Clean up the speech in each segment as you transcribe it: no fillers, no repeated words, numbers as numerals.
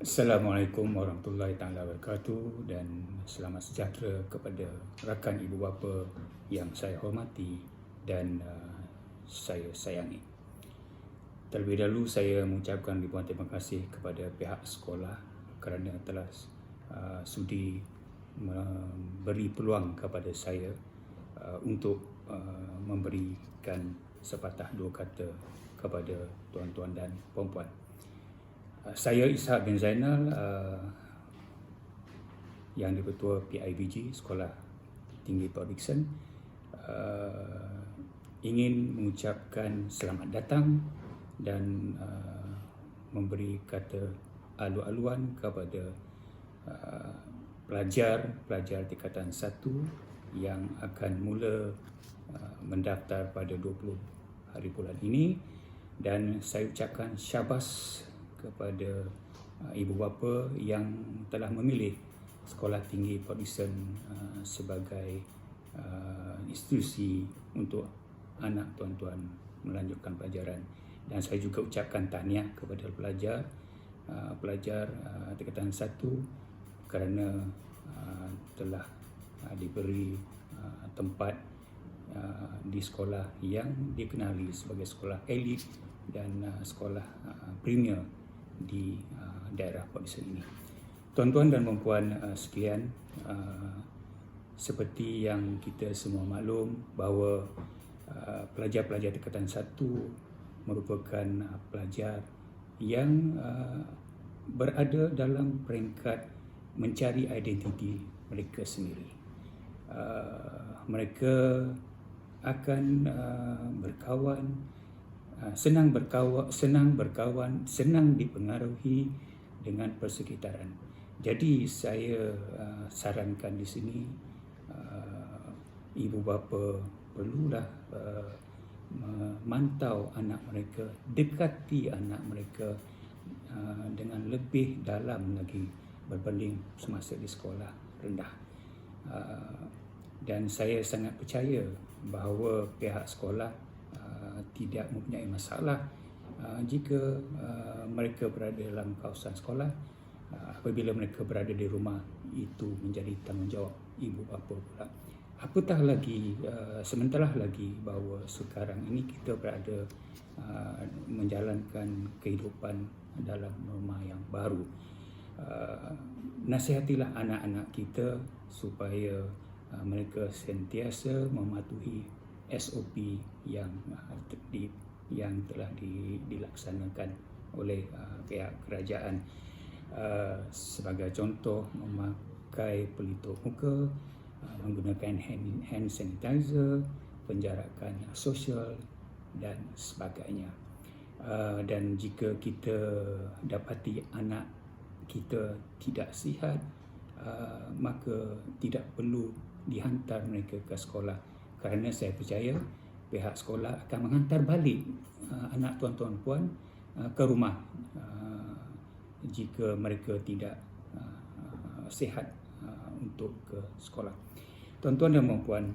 Assalamualaikum warahmatullahi taala wabarakatuh dan selamat sejahtera kepada rakan ibu bapa yang saya hormati dan saya sayangi. Terlebih dahulu saya mengucapkan ribuan terima kasih kepada pihak sekolah kerana telah sudi memberi peluang kepada saya untuk memberikan sepatah dua kata kepada tuan-tuan dan puan-puan. Saya Ishak bin Zainal, yang di-Ketua PIBG Sekolah Tinggi Port Dickson, ingin mengucapkan selamat datang dan memberi kata alu-aluan kepada pelajar-pelajar tingkatan 1 yang akan mula mendaftar pada 20 hari bulan ini, dan saya ucapkan syabas kepada ibu bapa yang telah memilih Sekolah Tinggi Port Dickson sebagai institusi untuk anak tuan-tuan melanjutkan pelajaran. Dan saya juga ucapkan tahniah kepada pelajar tingkatan 1 kerana telah diberi tempat di sekolah yang dikenali sebagai sekolah elit dan sekolah premier di daerah Port Dickson ini. Tuan-tuan dan puan-puan sekalian, seperti yang kita semua maklum bahawa pelajar-pelajar tingkatan 1 merupakan pelajar yang berada dalam peringkat mencari identiti mereka sendiri. Mereka akan berkawan, senang dipengaruhi dengan persekitaran. Jadi saya sarankan di sini ibu bapa perlulah memantau anak mereka, dekati anak mereka dengan lebih dalam lagi berbanding semasa di sekolah rendah. Dan saya sangat percaya bahawa pihak sekolah tidak mempunyai masalah jika mereka berada dalam kawasan sekolah. Apabila mereka berada di rumah, itu menjadi tanggungjawab ibu bapa pula. Apatah lagi, sementara lagi bahawa sekarang ini kita berada menjalankan kehidupan dalam norma yang baru. Nasihatilah anak-anak kita supaya mereka sentiasa mematuhi SOP yang telah dilaksanakan oleh pihak kerajaan. Sebagai contoh, memakai pelitup muka, menggunakan hand sanitizer, penjarakan sosial dan sebagainya. Dan jika kita dapati anak kita tidak sihat, maka tidak perlu dihantar mereka ke sekolah, kerana saya percaya pihak sekolah akan menghantar balik anak tuan-tuan puan ke rumah jika mereka tidak sihat untuk ke sekolah. Tuan-tuan dan puan,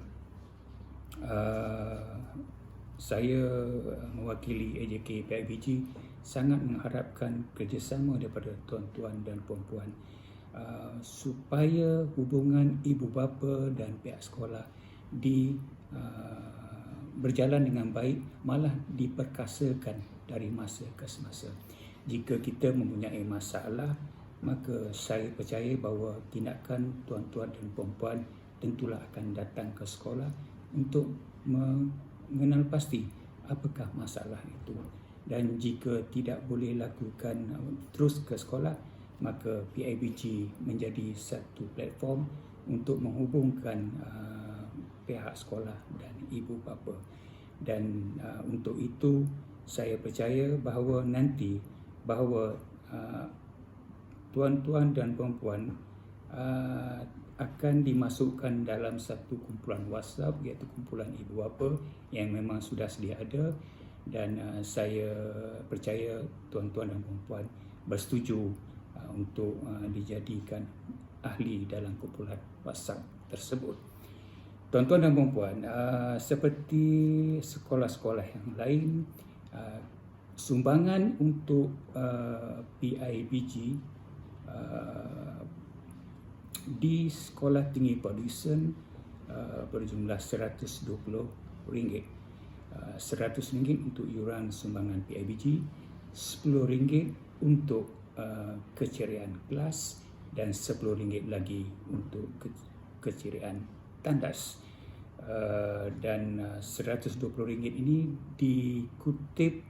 saya mewakili AJK PIBG sangat mengharapkan kerjasama daripada tuan-tuan dan puan-puan supaya hubungan ibu bapa dan pihak sekolah berjalan dengan baik, malah diperkasakan dari masa ke semasa. Jika kita mempunyai masalah, maka saya percaya bahawa tindakan tuan-tuan dan puan-puan tentulah akan datang ke sekolah untuk mengenal pasti apakah masalah itu. Dan jika tidak boleh lakukan terus ke sekolah, maka PIBG menjadi satu platform untuk menghubungkan pihak sekolah dan ibu bapa. Dan untuk itu saya percaya bahawa nanti tuan-tuan dan puan-puan akan dimasukkan dalam satu kumpulan WhatsApp, iaitu kumpulan ibu bapa yang memang sudah sedia ada, dan saya percaya tuan-tuan dan puan-puan bersetuju untuk dijadikan ahli dalam kumpulan WhatsApp tersebut. Tuan-tuan dan puan-puan, seperti sekolah-sekolah yang lain, sumbangan untuk PIBG di Sekolah Tinggi Port Dickson berjumlah RM120. RM100 untuk iuran sumbangan PIBG, RM10 untuk keceriaan kelas dan RM10 lagi untuk keceriaan tandas. Dan RM120 ini dikutip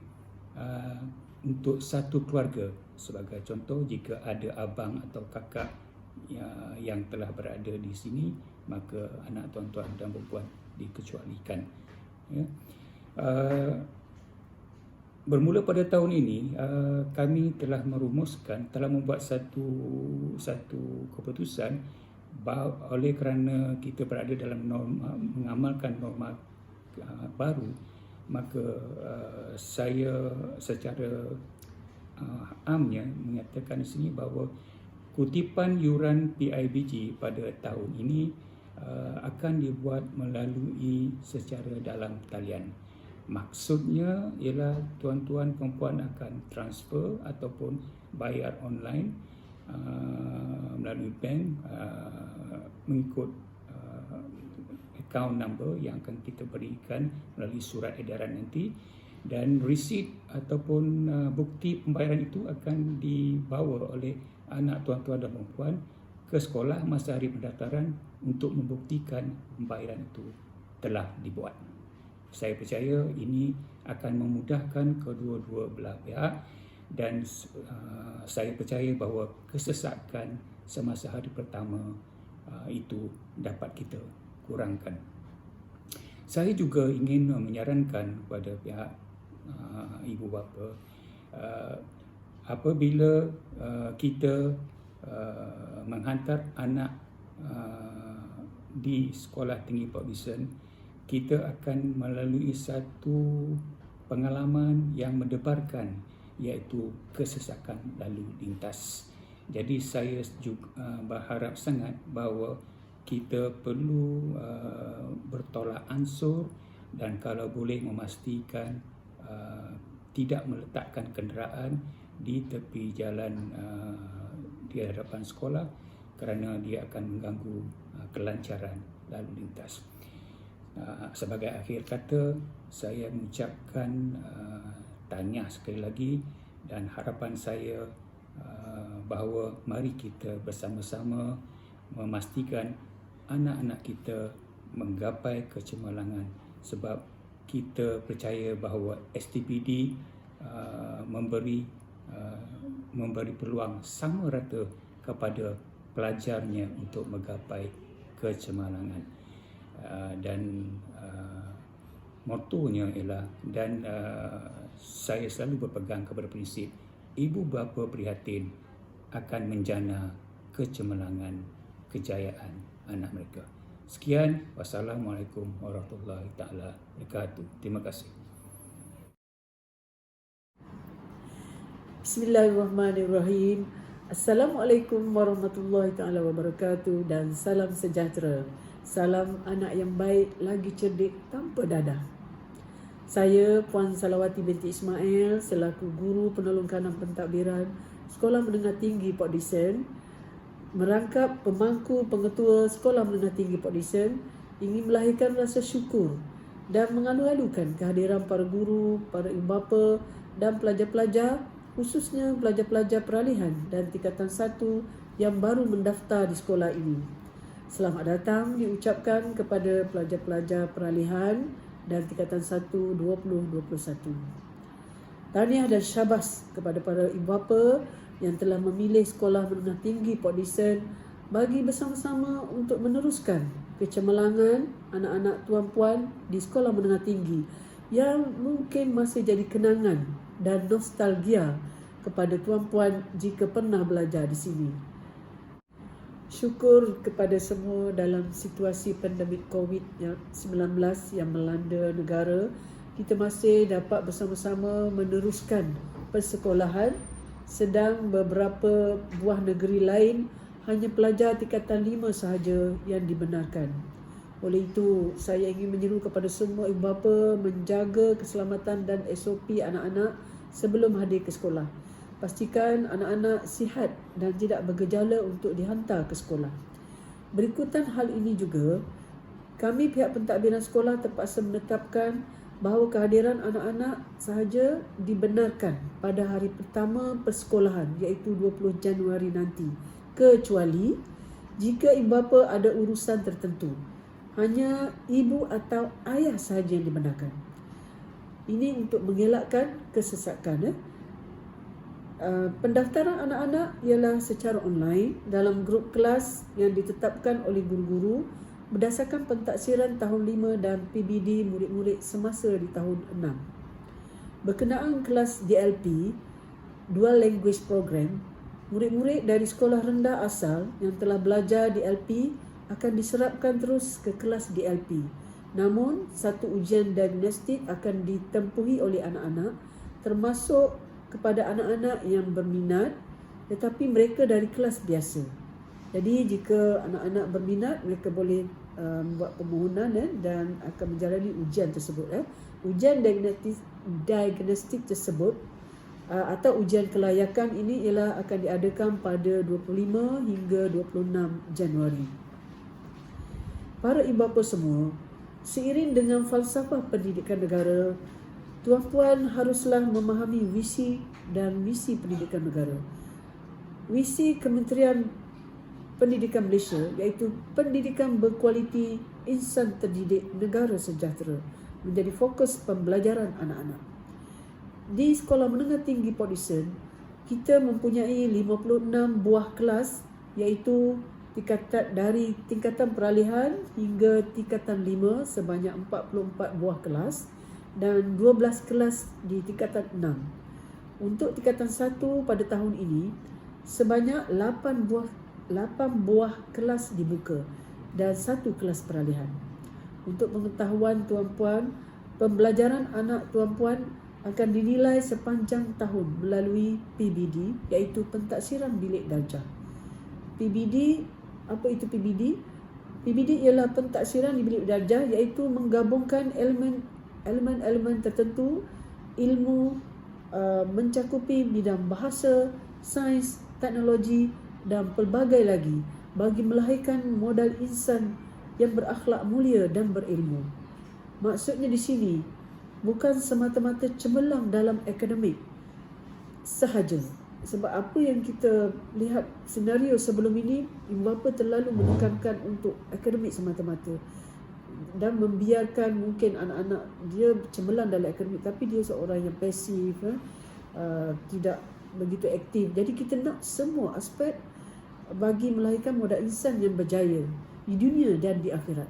untuk satu keluarga. Sebagai contoh, jika ada abang atau kakak yang telah berada di sini, maka anak tuan-tuan dan puan dikecualikan. Ya. Bermula pada tahun ini, kami telah membuat satu keputusan oleh kerana kita berada dalam mengamalkan norma baru, maka saya secara amnya menyatakan di sini bahawa kutipan yuran PIBG pada tahun ini akan dibuat melalui secara dalam talian. Maksudnya ialah tuan-tuan perempuan akan transfer ataupun bayar online melalui bank mengikut account number yang akan kita berikan melalui surat edaran nanti, dan resit ataupun bukti pembayaran itu akan dibawa oleh anak tuan-tuan dan perempuan ke sekolah masa hari pendaftaran untuk membuktikan pembayaran itu telah dibuat. Saya percaya ini akan memudahkan kedua-dua belah pihak, dan saya percaya bahawa kesesakan semasa hari pertama itu dapat kita kurangkan. Saya juga ingin menyarankan kepada pihak ibu bapa, apabila kita menghantar anak di Sekolah Tinggi Port Dickson, kita akan melalui satu pengalaman yang mendebarkan, iaitu kesesakan lalu lintas. Jadi saya juga berharap sangat bahawa kita perlu bertolak ansur dan kalau boleh memastikan tidak meletakkan kenderaan di tepi jalan di hadapan sekolah kerana dia akan mengganggu kelancaran lalu lintas. Sebagai akhir kata, saya mengucapkan tahniah sekali lagi dan harapan saya bahawa mari kita bersama-sama memastikan anak-anak kita menggapai kecemerlangan, sebab kita percaya bahawa STPD memberi peluang sama rata kepada pelajarnya untuk menggapai kecemerlangan. Dan motonya ialah, dan saya selalu berpegang kepada prinsip ibu bapa prihatin akan menjana kecemerlangan kejayaan anak mereka. Sekian, wassalamualaikum warahmatullahi taala wabarakatuh. Terima kasih. Bismillahirrahmanirrahim. Assalamualaikum warahmatullahi taala wabarakatuh dan salam sejahtera. Salam anak yang baik lagi cerdik tanpa dadah. Saya Puan Salawati binti Ismail selaku guru penolong kanan pentadbiran Sekolah Menengah Tinggi Port Dickson, merangkap pemangku pengetua Sekolah Menengah Tinggi Port Dickson, ingin melahirkan rasa syukur dan mengalu-alukan kehadiran para guru, para ibu bapa dan pelajar-pelajar, khususnya pelajar-pelajar peralihan dan tingkatan 1 yang baru mendaftar di sekolah ini. Selamat datang diucapkan kepada pelajar-pelajar peralihan dan tingkatan 1 2021. Tahniah dan syabas kepada para ibu bapa yang telah memilih Sekolah Menengah Tinggi Port Dickson bagi bersama-sama untuk meneruskan kecemerlangan anak-anak tuan-puan di Sekolah Menengah Tinggi yang mungkin masih jadi kenangan dan nostalgia kepada tuan-puan jika pernah belajar di sini. Syukur kepada semua dalam situasi pandemik COVID-19 yang melanda negara, kita masih dapat bersama-sama meneruskan persekolahan, sedang beberapa buah negeri lain hanya pelajar tingkatan 5 sahaja yang dibenarkan. Oleh itu, saya ingin menyeru kepada semua ibu bapa menjaga keselamatan dan SOP anak-anak sebelum hadir ke sekolah. Pastikan anak-anak sihat dan tidak bergejala untuk dihantar ke sekolah. Berikutan hal ini juga, kami pihak pentadbiran sekolah terpaksa menetapkan bahawa kehadiran anak-anak sahaja dibenarkan pada hari pertama persekolahan iaitu 20 Januari nanti, kecuali jika ibu bapa ada urusan tertentu. Hanya ibu atau ayah sahaja yang dibenarkan. Ini untuk mengelakkan kesesakan. Pendaftaran anak-anak ialah secara online dalam grup kelas yang ditetapkan oleh guru-guru berdasarkan pentaksiran tahun 5 dan PBD murid-murid semasa di tahun 6. Berkenaan kelas DLP, Dual Language Program, murid-murid dari sekolah rendah asal yang telah belajar DLP akan diserapkan terus ke kelas DLP. Namun, satu ujian diagnostik akan ditempuhi oleh anak-anak termasuk kepada anak-anak yang berminat tetapi mereka dari kelas biasa. Jadi jika anak-anak berminat, mereka boleh buat permohonan dan akan menjalani ujian tersebut. Ujian diagnostik tersebut atau ujian kelayakan ini ialah akan diadakan pada 25 hingga 26 Januari. Para ibu bapa semua, seiring dengan falsafah pendidikan negara, tuan-puan haruslah memahami visi dan misi pendidikan negara. Visi Kementerian Pendidikan Malaysia iaitu pendidikan berkualiti, insan terdidik, negara sejahtera menjadi fokus pembelajaran anak-anak. Di Sekolah Menengah Tinggi Port Dickson, kita mempunyai 56 buah kelas iaitu dari tingkatan peralihan hingga tingkatan 5 sebanyak 44 buah kelas dan 12 kelas di tingkatan 6. Untuk tingkatan 1 pada tahun ini, sebanyak 8 buah kelas dibuka dan 1 kelas peralihan. Untuk pengetahuan tuan-puan, pembelajaran anak tuan-puan akan dinilai sepanjang tahun melalui PBD iaitu pentaksiran bilik darjah. PBD, apa itu PBD? PBD ialah pentaksiran di bilik darjah iaitu menggabungkan elemen-elemen tertentu, ilmu mencakupi bidang bahasa, sains, teknologi dan pelbagai lagi bagi melahirkan modal insan yang berakhlak mulia dan berilmu. Maksudnya di sini bukan semata-mata cemerlang dalam akademik sahaja. Sebab apa yang kita lihat senario sebelum ini, ibu bapa terlalu menekankan untuk akademik semata-mata dan membiarkan mungkin anak-anak dia cemerlang dalam akademik tapi dia seorang yang pasif, tidak begitu aktif. Jadi kita nak semua aspek bagi melahirkan modal insan yang berjaya di dunia dan di akhirat.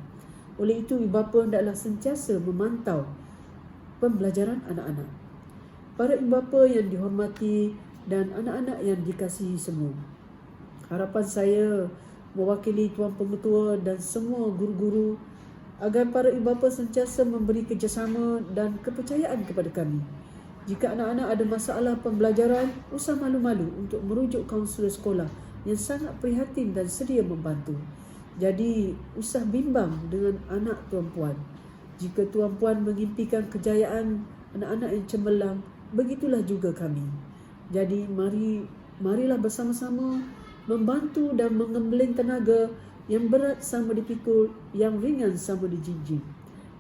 Oleh itu, ibu bapa hendaklah sentiasa memantau pembelajaran anak-anak. Para ibu bapa yang dihormati dan anak-anak yang dikasihi semua, harapan saya mewakili Tuan Pengetua dan semua guru-guru agar para ibu bapa sentiasa memberi kerjasama dan kepercayaan kepada kami. Jika anak-anak ada masalah pembelajaran, usah malu-malu untuk merujuk kaunselor sekolah yang sangat prihatin dan sedia membantu. Jadi, usah bimbang dengan anak tuan-puan. Jika tuan-puan mengimpikan kejayaan anak-anak yang cemerlang, begitulah juga kami. Jadi, marilah bersama-sama membantu dan mengembleng tenaga yang berat sama dipikul, yang ringan sama dijinjing.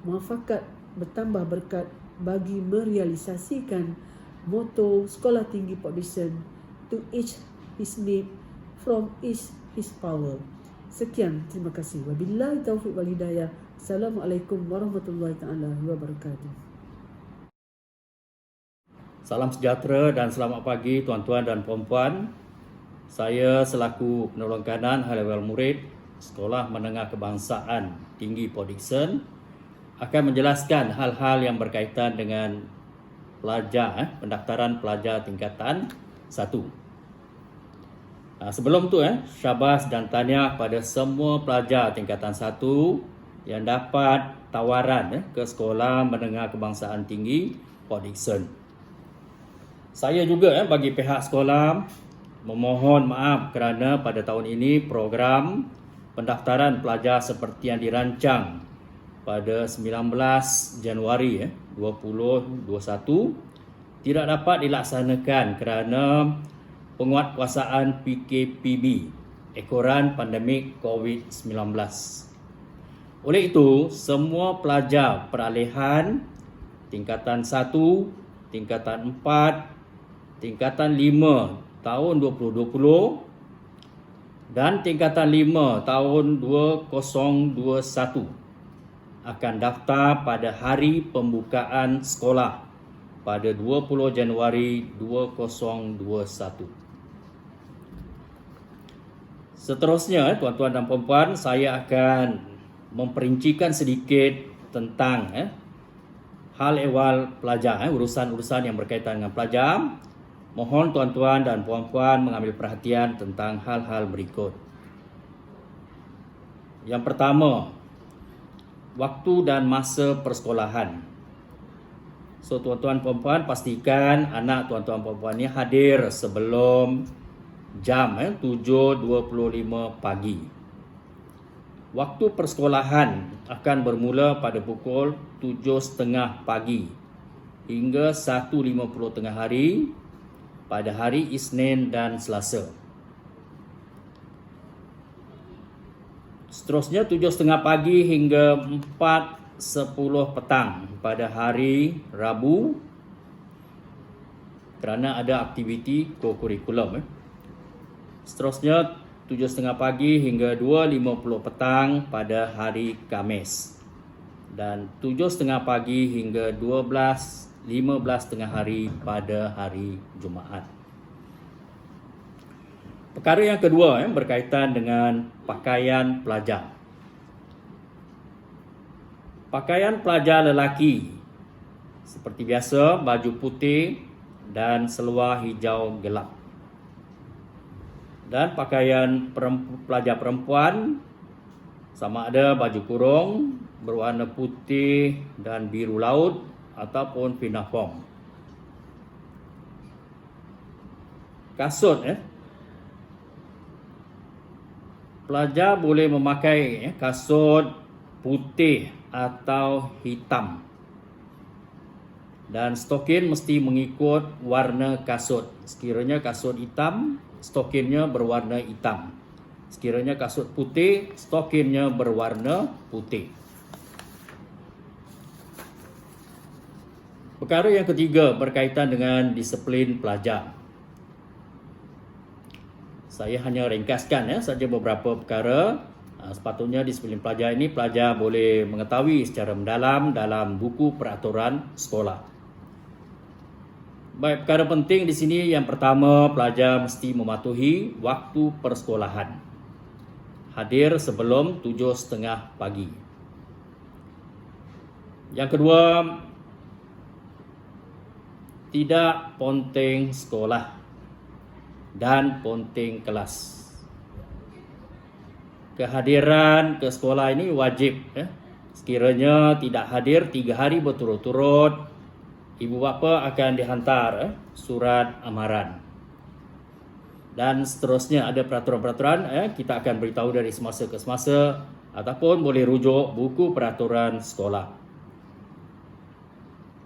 Muafakat bertambah berkat bagi merealisasikan moto Sekolah Tinggi Port Dickson, to each his need, from each his power. Sekian, terima kasih. Wabillahi taufiq wal hidayah. Assalamualaikum warahmatullahi taala wabarakatuh. Salam sejahtera dan selamat pagi tuan-tuan dan puan-puan. Saya selaku penolong kanan Hal Ehwal Murid Sekolah Menengah Kebangsaan Tinggi Port Dickson akan menjelaskan hal-hal yang berkaitan dengan pendaftaran pelajar tingkatan 1. Sebelum tu syabas dan tahniah pada semua pelajar tingkatan 1 yang dapat tawaran ke Sekolah Menengah Kebangsaan Tinggi Port Dickson. Saya juga bagi pihak sekolah memohon maaf kerana pada tahun ini program pendaftaran pelajar seperti yang dirancang pada 19 Januari 2021 tidak dapat dilaksanakan kerana penguatkuasaan PKPB, ekoran pandemik COVID-19. Oleh itu, semua pelajar peralihan tingkatan 1, tingkatan 4, tingkatan 5 tahun 2020 dan tingkatan 5 tahun 2021 akan daftar pada hari pembukaan sekolah pada 20 Januari 2021. Seterusnya, tuan-tuan dan puan-puan, saya akan memperincikan sedikit tentang hal ehwal pelajar, urusan-urusan yang berkaitan dengan pelajar. Mohon tuan-tuan dan puan-puan mengambil perhatian tentang hal-hal berikut. Yang pertama, waktu dan masa persekolahan. So, tuan-tuan puan-puan, pastikan anak tuan-tuan puan-puan ni hadir sebelum jam 7.25 pagi. Waktu persekolahan akan bermula pada pukul 7.30 pagi hingga 1.50 tengah hari pada hari Isnin dan Selasa. Seterusnya 7.30 pagi hingga 4.10 petang pada hari Rabu kerana ada aktiviti co-kurikulum. Seterusnya 7.30 pagi hingga 2.50 petang pada hari Khamis dan 7.30 pagi hingga 12.15 tengah hari pada hari Jumaat. Perkara yang kedua berkaitan dengan pakaian pelajar. Pakaian pelajar lelaki seperti biasa baju putih dan seluar hijau gelap. Dan pakaian pelajar perempuan sama ada baju kurung berwarna putih dan biru laut ataupun pinafore. Kasut pelajar boleh memakai kasut putih atau hitam. Dan stokin mesti mengikut warna kasut. Sekiranya kasut hitam, stokinnya berwarna hitam. Sekiranya kasut putih, stokinnya berwarna putih. Perkara yang ketiga berkaitan dengan disiplin pelajar. Saya hanya ringkaskan saja beberapa perkara. Sepatutnya disiplin pelajar ini pelajar boleh mengetahui secara mendalam dalam buku peraturan sekolah. Baik, perkara penting di sini yang pertama, pelajar mesti mematuhi waktu persekolahan. Hadir sebelum 7.30 pagi. Yang kedua, tidak ponteng sekolah dan ponteng kelas. Kehadiran ke sekolah ini wajib. Sekiranya tidak hadir 3 hari berturut-turut, ibu bapa akan dihantar surat amaran. Dan seterusnya ada peraturan-peraturan kita akan beritahu dari semasa ke semasa ataupun boleh rujuk buku peraturan sekolah.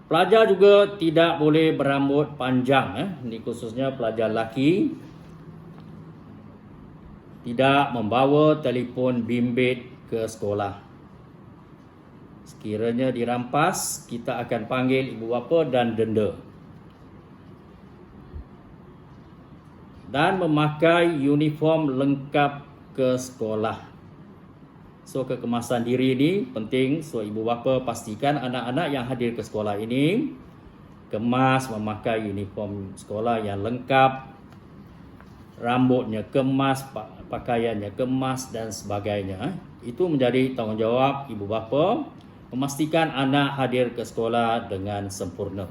Pelajar juga tidak boleh berambut panjang, ini khususnya pelajar lelaki. Tidak membawa telefon bimbit ke sekolah. Sekiranya dirampas, kita akan panggil ibu bapa dan denda. Dan memakai uniform lengkap ke sekolah. So, kekemasan diri ini penting. So, ibu bapa pastikan anak-anak yang hadir ke sekolah ini kemas, memakai uniform sekolah yang lengkap, rambutnya kemas, pakaiannya kemas dan sebagainya. Itu menjadi tanggungjawab ibu bapa memastikan anak hadir ke sekolah dengan sempurna.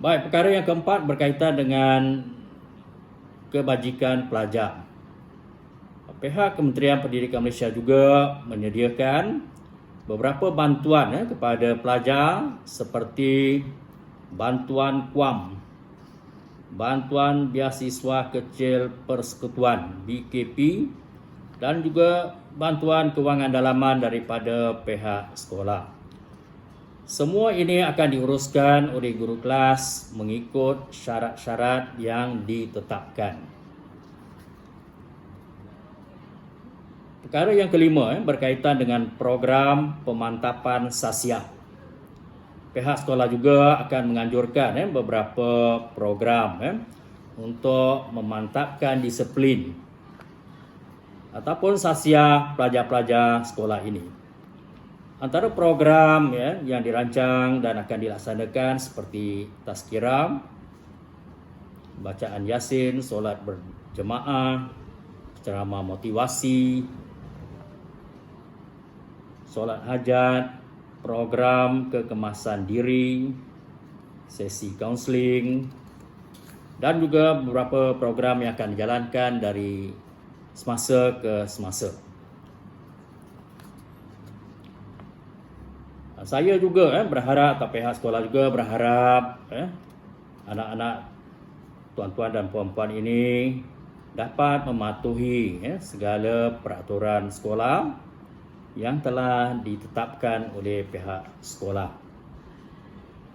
Baik, perkara yang keempat berkaitan dengan kebajikan pelajar. Pihak Kementerian Pendidikan Malaysia juga menyediakan beberapa bantuan kepada pelajar seperti bantuan KUAM, bantuan beasiswa kecil persekutuan BKP dan juga bantuan kewangan dalaman daripada pihak sekolah. Semua ini akan diuruskan oleh guru kelas mengikut syarat-syarat yang ditetapkan. Perkara yang kelima berkaitan dengan program pemantapan sasiah. Pihak sekolah juga akan menganjurkan beberapa program untuk memantapkan disiplin ataupun sasiah pelajar-pelajar sekolah ini. Antara program yang dirancang dan akan dilaksanakan seperti tazkirah, bacaan Yasin, solat berjemaah, ceramah motivasi, solat hajat, program kekemasan diri, sesi kaunseling, dan juga beberapa program yang akan dijalankan dari semasa ke semasa. Saya juga berharap, atau pihak sekolah juga berharap anak-anak tuan-tuan dan puan-puan ini dapat mematuhi segala peraturan sekolah yang telah ditetapkan oleh pihak sekolah.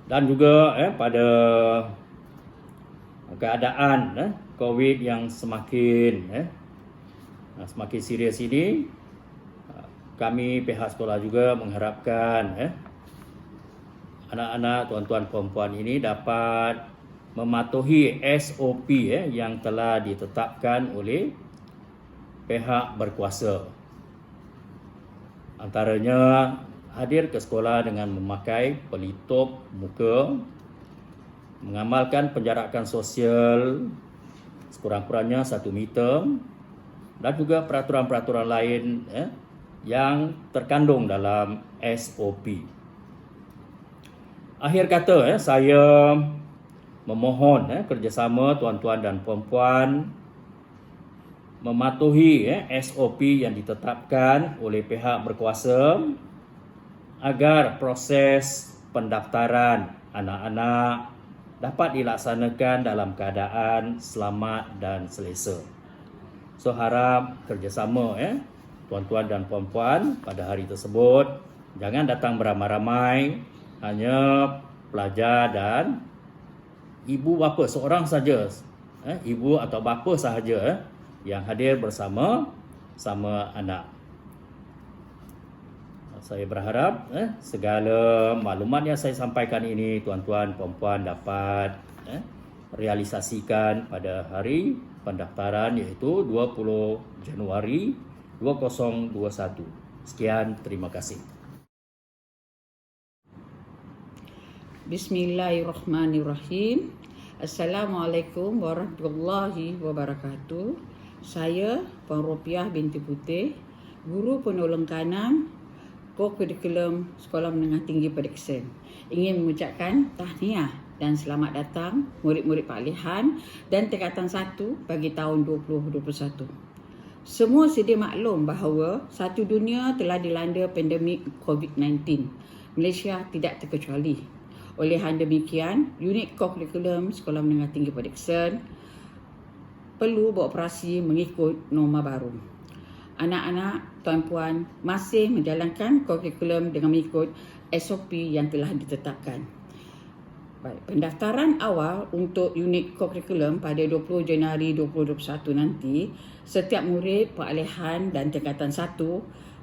Dan juga pada keadaan COVID yang semakin serius ini, kami pihak sekolah juga mengharapkan anak-anak tuan-tuan puan-puan ini dapat mematuhi SOP yang telah ditetapkan oleh pihak berkuasa. Antaranya hadir ke sekolah dengan memakai pelitup muka, mengamalkan penjarakan sosial sekurang-kurangnya 1 meter, dan juga peraturan-peraturan lain yang terkandung dalam SOP. Akhir kata, saya memohon kerjasama tuan-tuan dan puan-puan mematuhi SOP yang ditetapkan oleh pihak berkuasa agar proses pendaftaran anak-anak dapat dilaksanakan dalam keadaan selamat dan selesa. So harap kerjasama tuan-tuan dan puan-puan pada hari tersebut. Jangan datang beramai-ramai, hanya pelajar dan ibu bapa seorang saja, ibu atau bapa sahaja yang hadir bersama anak. Saya berharap segala maklumat yang saya sampaikan ini tuan-tuan puan-puan dapat realisasikan pada hari pendaftaran, iaitu 20 Januari 2021. Sekian, terima kasih. Bismillahirrahmanirrahim. Assalamualaikum warahmatullahi wabarakatuh. Saya Puan Rupiah binti Putih, Guru Penolong Kanan Co-Curriculum Sekolah Menengah Tinggi Perdiksen, ingin mengucapkan tahniah dan selamat datang murid-murid Paklihan dan tingkatan 1 bagi tahun 2021. Semua sedia maklum bahawa satu dunia telah dilanda pandemik COVID-19. Malaysia tidak terkecuali. Oleh hal demikian, unit co-curriculum Sekolah Menengah Tinggi Perdiksen perlu beroperasi mengikut norma baru. Anak-anak, tuan-puan masih menjalankan co-curriculum dengan mengikut SOP yang telah ditetapkan. Baik, pendaftaran awal untuk unit co-curriculum pada 20 Januari 2021 nanti, setiap murid Paklihan dan tingkatan 1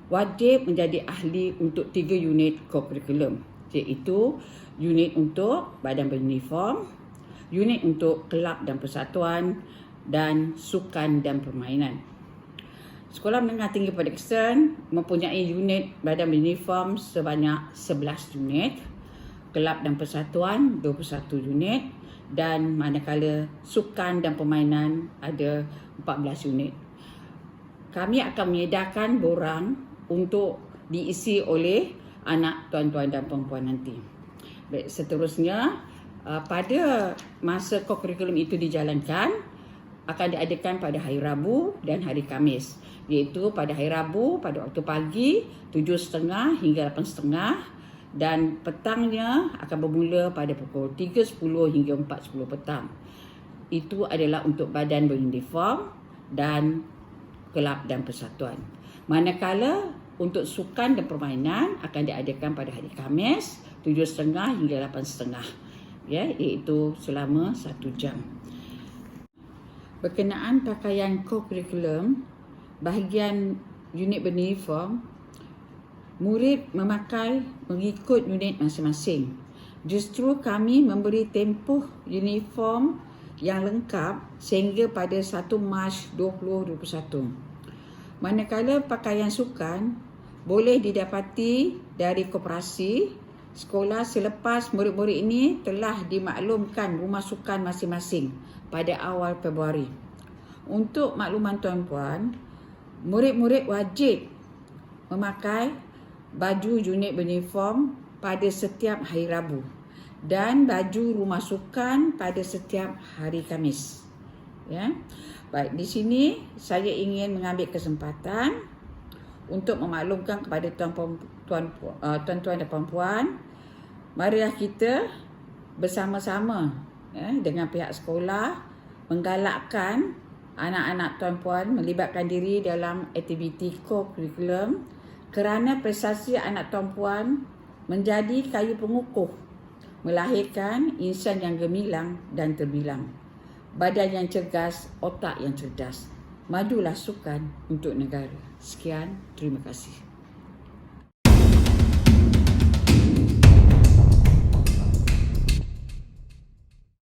wajib menjadi ahli untuk 3 unit co-curriculum, iaitu unit untuk badan beruniform, unit untuk kelab dan persatuan, dan sukan dan permainan. Sekolah Menengah Tinggi Perdiksen mempunyai unit badan beruniform sebanyak 11 unit, kelab dan persatuan 21 unit, dan manakala sukan dan permainan ada 14 unit. Kami akan menyediakan borang untuk diisi oleh anak tuan-tuan dan perempuan nanti. Baik, seterusnya pada masa co-curriculum itu dijalankan akan diadakan pada hari Rabu dan hari Khamis, iaitu pada hari Rabu pada waktu pagi 7.30 hingga 8.30, dan petangnya akan bermula pada pukul 3.10 hingga 4.10 petang. Itu adalah untuk badan beruniform dan kelab dan persatuan. Manakala untuk sukan dan permainan akan diadakan pada hari Khamis 7.30 hingga 8.30, ya, iaitu selama 1 jam. Berkenaan pakaian co-curriculum, bahagian unit beruniform, murid memakai mengikut unit masing-masing. Justru kami memberi tempoh uniform yang lengkap sehingga pada 1 Mac 2021. Manakala pakaian sukan boleh didapati dari koperasi sekolah selepas murid-murid ini telah dimaklumkan rumah sukan masing-masing pada awal Februari. Untuk makluman tuan-puan, murid-murid wajib memakai baju unit beruniform pada setiap hari Rabu dan baju rumah sukan pada setiap hari Khamis. Ya. Baik, di sini saya ingin mengambil kesempatan untuk memaklumkan kepada tuan-tuan dan puan-puan, marilah kita bersama-sama dengan pihak sekolah menggalakkan anak-anak tuan-puan melibatkan diri dalam aktiviti co-curriculum kerana prestasi anak tuan-puan menjadi kayu pengukuh melahirkan insan yang gemilang dan terbilang, badan yang cergas, otak yang cerdas. Majulah sukan untuk negara. Sekian, terima kasih.